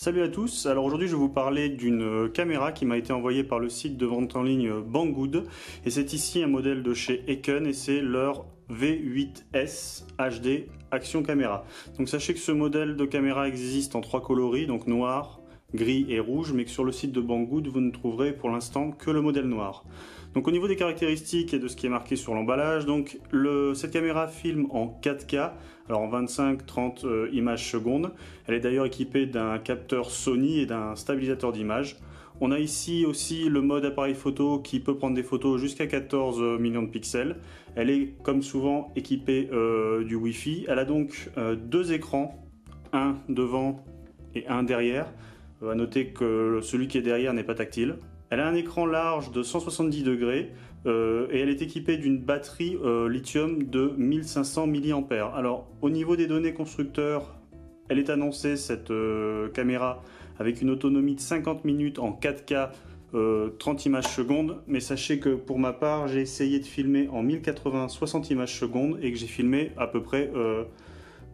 Salut à tous, alors aujourd'hui je vais vous parler d'une caméra qui m'a été envoyée par le site de vente en ligne Banggood et c'est ici un modèle de chez Eken et c'est leur V8S HD Action Caméra. Donc sachez que ce modèle de caméra existe en trois coloris, donc noir, gris et rouge, mais que sur le site de Banggood vous ne trouverez pour l'instant que le modèle noir. Donc au niveau des caractéristiques et de ce qui est marqué sur l'emballage, donc cette caméra filme en 4K, alors en 25-30 images secondes. Elle est d'ailleurs équipée d'un capteur Sony et d'un stabilisateur d'image. On a ici aussi le mode appareil photo qui peut prendre des photos jusqu'à 14 millions de pixels. Elle est comme souvent équipée du Wi-Fi. Elle a donc deux écrans, un devant et un derrière. À noter que celui qui est derrière n'est pas tactile. Elle a un écran large de 170 degrés et elle est équipée d'une batterie lithium de 1500 mAh. Alors au niveau des données constructeurs, elle est annoncée cette caméra avec une autonomie de 50 minutes en 4K 30 images secondes, mais sachez que pour ma part j'ai essayé de filmer en 1080 60 images secondes et que j'ai filmé à peu près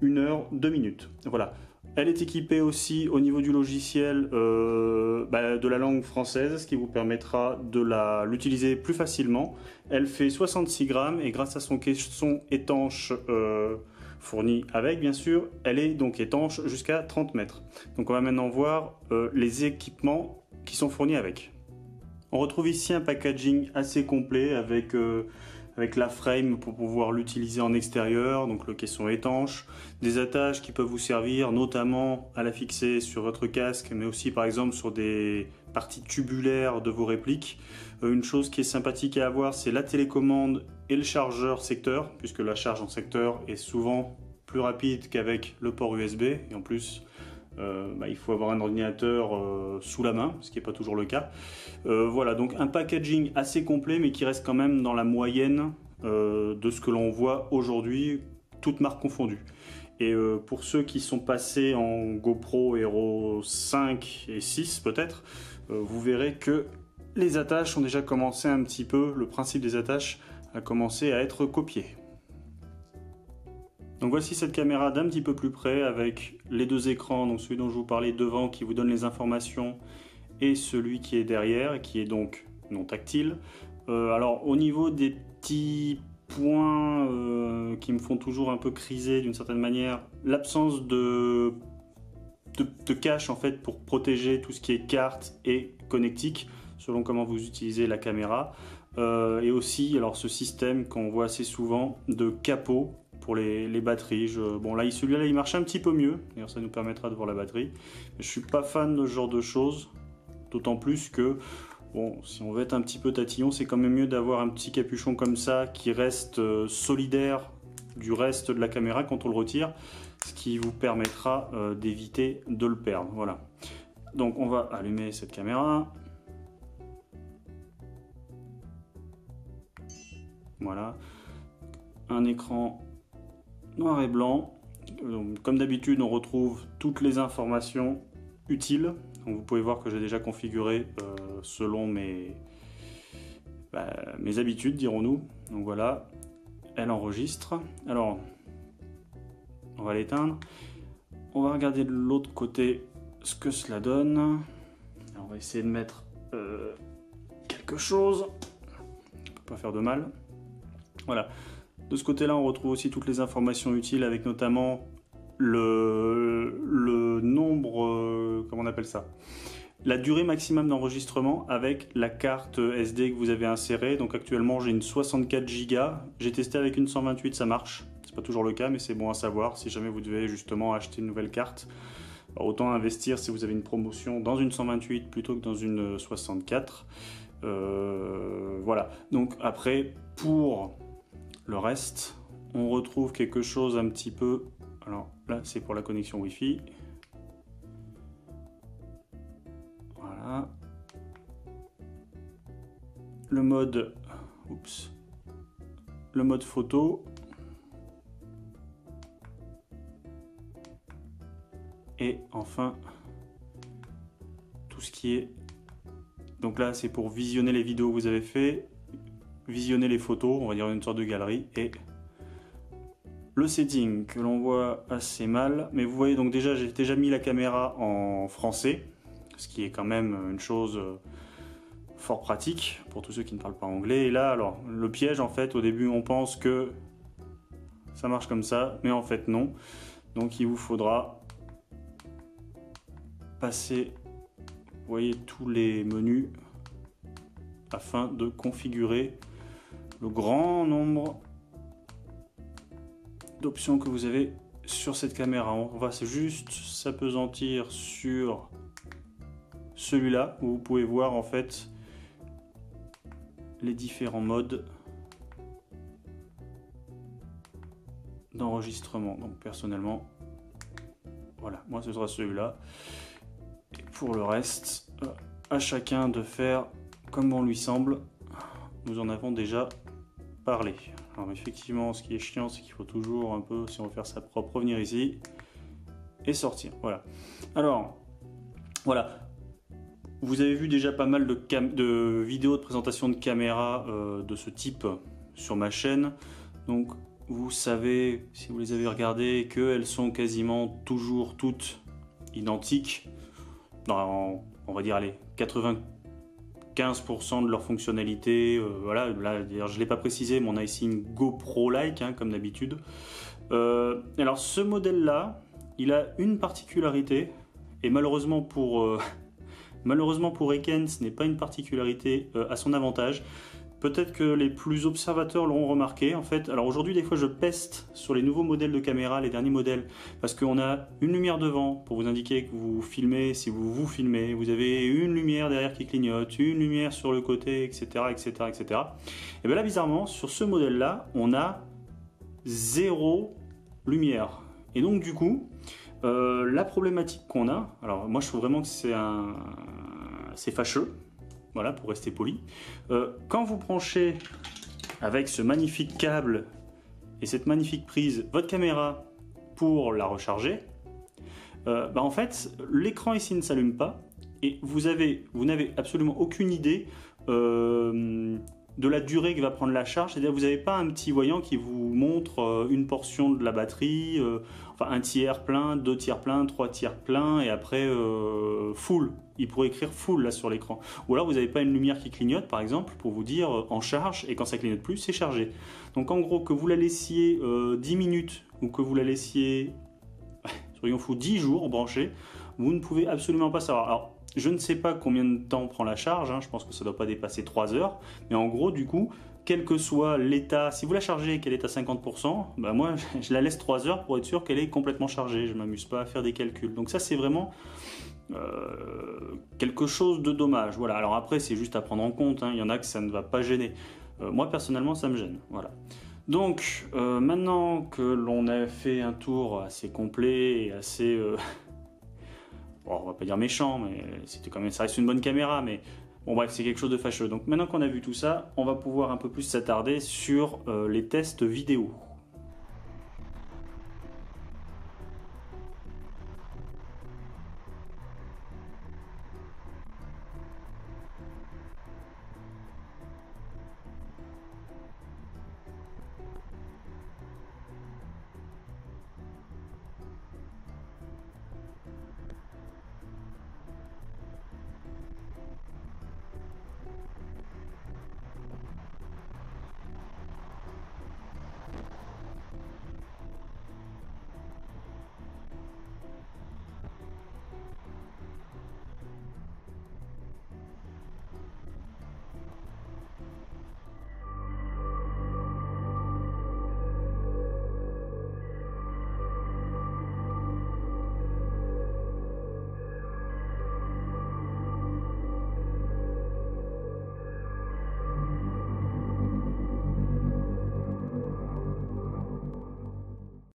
1 heure 2 minutes. Voilà. Elle est équipée aussi au niveau du logiciel de la langue française, ce qui vous permettra de l'utiliser plus facilement. Elle fait 66 grammes et grâce à son caisson étanche fourni avec, bien sûr, elle est donc étanche jusqu'à 30 mètres. Donc on va maintenant voir les équipements qui sont fournis avec. On retrouve ici un packaging assez complet avec la frame pour pouvoir l'utiliser en extérieur, donc le caisson étanche, des attaches qui peuvent vous servir notamment à la fixer sur votre casque, mais aussi par exemple sur des parties tubulaires de vos répliques. Une chose qui est sympathique à avoir, c'est la télécommande et le chargeur secteur, puisque la charge en secteur est souvent plus rapide qu'avec le port USB, et en plus il faut avoir un ordinateur sous la main, ce qui n'est pas toujours le cas. Voilà, donc un packaging assez complet, mais qui reste quand même dans la moyenne de ce que l'on voit aujourd'hui, toutes marques confondues. Et pour ceux qui sont passés en GoPro Hero 5 et 6 peut-être, vous verrez que les attaches ont déjà commencé un petit peu, le principe des attaches a commencé à être copié. Donc voici cette caméra d'un petit peu plus près avec les deux écrans, donc celui dont je vous parlais devant qui vous donne les informations et celui qui est derrière qui est donc non tactile. Alors au niveau des petits points qui me font toujours un peu criser d'une certaine manière, l'absence de cache en fait pour protéger tout ce qui est carte et connectique selon comment vous utilisez la caméra. Et aussi alors ce système qu'on voit assez souvent de capot pour les batteries. Bon là celui-là il marche un petit peu mieux, d'ailleurs ça nous permettra de voir la batterie, mais je suis pas fan de ce genre de choses, d'autant plus que bon, si on veut être un petit peu tatillon, c'est quand même mieux d'avoir un petit capuchon comme ça qui reste solidaire du reste de la caméra quand on le retire, ce qui vous permettra d'éviter de le perdre. Voilà, donc on va allumer cette caméra. Voilà, un écran noir et blanc. Donc, comme d'habitude, on retrouve toutes les informations utiles. Donc, vous pouvez voir que j'ai déjà configuré selon mes habitudes, dirons-nous. Donc voilà, elle enregistre. Alors, on va l'éteindre. On va regarder de l'autre côté ce que cela donne. Alors, on va essayer de mettre quelque chose. Ça peut pas faire de mal. Voilà. De ce côté-là, on retrouve aussi toutes les informations utiles avec notamment le nombre, comment on appelle ça, la durée maximum d'enregistrement avec la carte SD que vous avez insérée. Donc actuellement, j'ai une 64 Go. J'ai testé avec une 128, ça marche. C'est pas toujours le cas, mais c'est bon à savoir si jamais vous devez justement acheter une nouvelle carte. Alors, autant investir si vous avez une promotion dans une 128 plutôt que dans une 64. Voilà. Donc après, pour le reste, on retrouve quelque chose un petit peu... Alors là, c'est pour la connexion Wi-Fi. Voilà. Le mode... Oups. Le mode photo. Et enfin, tout ce qui est... Donc là, c'est pour visionner les vidéos que vous avez fait, visionner les photos, on va dire une sorte de galerie, et le setting que l'on voit assez mal, mais vous voyez donc déjà j'ai déjà mis la caméra en français, ce qui est quand même une chose fort pratique pour tous ceux qui ne parlent pas anglais. Et là alors le piège en fait, au début on pense que ça marche comme ça, mais en fait non. Donc il vous faudra passer, vous voyez, tous les menus afin de configurer le grand nombre d'options que vous avez sur cette caméra. On va juste s'appesantir sur celui-là où vous pouvez voir en fait les différents modes d'enregistrement. Donc personnellement, voilà, moi ce sera celui-là. Et pour le reste, à chacun de faire comme bon lui semble. Nous en avons déjà parlé. Alors effectivement, ce qui est chiant, c'est qu'il faut toujours un peu, si on veut faire sa propre, revenir ici et sortir. Voilà. Alors, voilà. Vous avez vu déjà pas mal de vidéos de présentation de caméras de ce type sur ma chaîne. Donc, vous savez, si vous les avez regardées, qu'elles sont quasiment toujours toutes identiques. Dans, on va dire, allez, 95% de leur fonctionnalité, voilà, là je ne l'ai pas précisé, mais on a ici une GoPro-like, hein, comme d'habitude. Alors ce modèle-là, il a une particularité, et malheureusement pour Eken, ce n'est pas une particularité à son avantage. Peut-être que les plus observateurs l'auront remarqué. En fait, alors aujourd'hui, des fois, je peste sur les nouveaux modèles de caméra, les derniers modèles, parce qu'on a une lumière devant pour vous indiquer que vous filmez, si vous vous filmez. Vous avez une lumière derrière qui clignote, une lumière sur le côté, etc., etc., etc. Et bien là, bizarrement, sur ce modèle-là, on a 0 lumière. Et donc, du coup, la problématique qu'on a, alors moi, je trouve vraiment que c'est fâcheux. Voilà, pour rester poli. Quand vous branchez avec ce magnifique câble et cette magnifique prise votre caméra pour la recharger, en fait, l'écran ici ne s'allume pas et vous n'avez absolument aucune idée de la durée que va prendre la charge. C'est-à-dire que vous n'avez pas un petit voyant qui vous montre une portion de la batterie, enfin un tiers plein, 2 tiers plein, 3 tiers plein et après full. Il pourrait écrire full là sur l'écran. Ou alors vous n'avez pas une lumière qui clignote par exemple pour vous dire en charge, et quand ça clignote plus c'est chargé. Donc en gros, que vous la laissiez 10 minutes ou que vous la laissiez, soyons fous, 10 jours branchée, vous ne pouvez absolument pas savoir. Alors je ne sais pas combien de temps prend la charge, hein, je pense que ça ne doit pas dépasser 3 heures, mais en gros du coup, quel que soit l'état, si vous la chargez et qu'elle est à 50%, bah moi je la laisse 3 heures pour être sûr qu'elle est complètement chargée, je ne m'amuse pas à faire des calculs. Donc ça c'est vraiment quelque chose de dommage. Voilà. Alors après c'est juste à prendre en compte, hein. Il y en a que ça ne va pas gêner. Moi personnellement ça me gêne. Voilà. Donc maintenant que l'on a fait un tour assez complet et assez... bon, on va pas dire méchant, mais c'était quand même, ça reste une bonne caméra, mais bon bref, c'est quelque chose de fâcheux. Donc maintenant qu'on a vu tout ça, on va pouvoir un peu plus s'attarder sur les tests vidéo.